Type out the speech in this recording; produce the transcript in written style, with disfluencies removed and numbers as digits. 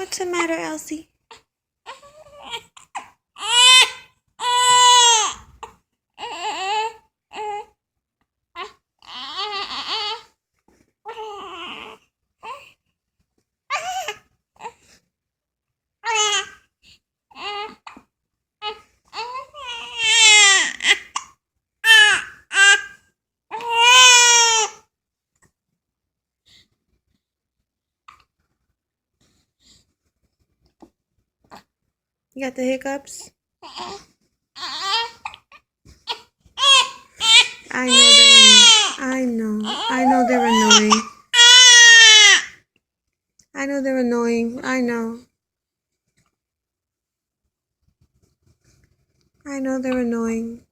What's the matter, Elsie? You got the hiccups? I know they're annoying. I know they're annoying. I know they're annoying.